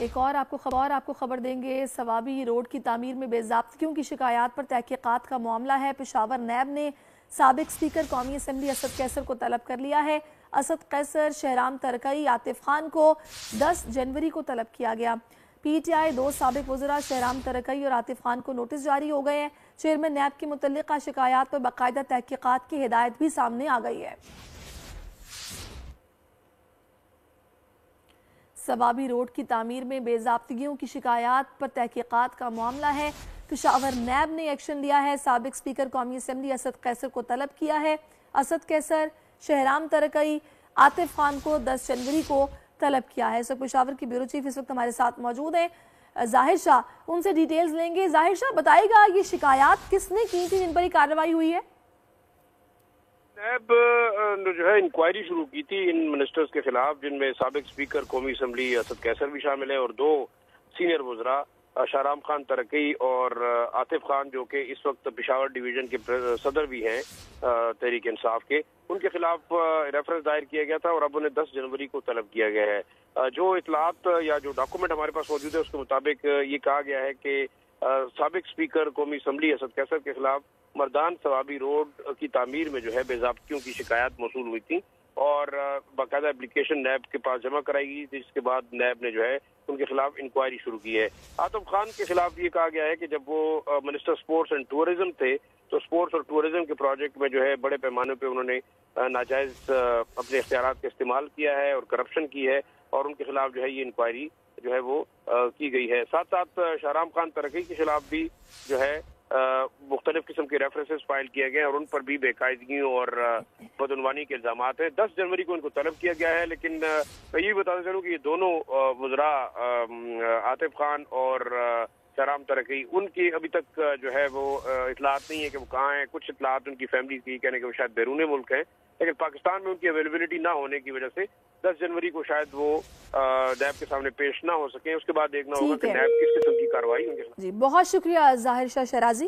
ایک اور آپ کو خبر دیں گے، ثوابی روڈ کی تعمیر میں بے ضابطگیوں کی شکایات پر تحقیقات کا معاملہ ہے۔ پشاور نیب نے سابق اسپیکر قومی اسمبلی اسد قیصر کو طلب کر لیا ہے۔ اسد قیصر، شہرام ترکئی، عاطف خان کو 10 جنوری کو طلب کیا گیا۔ پی ٹی آئی 2 سابق وزراء شہرام ترکئی اور عاطف خان کو نوٹس جاری ہو گئے ہیں۔ چیئرمین نیب کی متعلقہ شکایات پر باقاعدہ تحقیقات کی ہدایت بھی سامنے آ گئی ہے۔ ثوابی روڈ کی تعمیر میں بے ضابطگیوں کی شکایات پر تحقیقات کا معاملہ ہے۔ پشاور نیب نے ایکشن لیا ہے۔ سابق اسپیکر قومی اسمبلی اسد قیصر کو طلب کیا ہے۔ اسد قیصر، شہرام ترکئی، عاطف خان کو 10 جنوری کو طلب کیا ہے۔ پشاور کی بیورو چیف اس وقت ہمارے ساتھ موجود ہیں، ظاہر شاہ، ان سے ڈیٹیلز لیں گے۔ ظاہر شاہ، بتائے گا یہ شکایات کس نے کی تھی جن پر یہ کارروائی ہوئی ہے؟ نیب نے جو ہے انکوائری شروع کی تھی ان منسٹرز کے خلاف، جن میں سابق اسپیکر قومی اسمبلی اسد قیصر بھی شامل ہے اور 2 سینئر وزراء شہرام خان ترکئی اور عاطف خان، جو کہ اس وقت پشاور ڈویژن کے صدر بھی ہیں تحریک انصاف کے، ان کے خلاف ریفرنس دائر کیا گیا تھا اور اب انہیں 10 جنوری کو طلب کیا گیا ہے۔ جو اطلاعات یا جو ڈاکومنٹ ہمارے پاس موجود ہے اس کے مطابق یہ کہا گیا ہے کہ سابق اسپیکر قومی اسمبلی اسد قیصر کے خلاف مردان ثوابی روڈ کی تعمیر میں جو ہے بے ضابطگیوں کی شکایات موصول ہوئی تھی اور باقاعدہ اپلیکیشن نیب کے پاس جمع کرائی گئی تھی، جس کے بعد نیب نے جو ہے ان کے خلاف انکوائری شروع کی ہے۔ عاطف خان کے خلاف یہ کہا گیا ہے کہ جب وہ منسٹر سپورٹس اینڈ ٹورزم تھے تو سپورٹس اور ٹورزم کے پروجیکٹ میں جو ہے بڑے پیمانے پہ انہوں نے ناجائز اپنے اختیارات کا استعمال کیا ہے اور کرپشن کی ہے، اور ان کے خلاف جو ہے یہ انکوائری جو ہے وہ کی گئی ہے۔ ساتھ ساتھ شہرام خان ترکئی کے خلاف بھی جو ہے مختلف قسم کے ریفرنسز فائل کیے گئے اور ان پر بھی بے قاعدگیوں اور بدعنوانی کے الزامات ہیں۔ 10 جنوری کو ان کو طلب کیا گیا ہے، لیکن میں یہ بتانا چاہوں کہ یہ دونوں وزراء عاطف خان اور شہرام ترکئی، ان کی ابھی تک جو ہے وہ اطلاعات نہیں ہے کہ وہ کہاں ہیں۔ کچھ اطلاعات ان کی فیملی کی کہنے کہ وہ شاید بیرون ملک ہیں، لیکن پاکستان میں ان کی اویلیبلٹی نہ ہونے کی وجہ سے 10 جنوری کو شاید وہ نیب کے سامنے پیش نہ ہو سکیں۔ اس کے بعد دیکھنا ہوگا کہ نیب کس قسم کی کارروائی ان کے ساتھ۔ جی، بہت شکریہ ظاہر شاہ شیرازی۔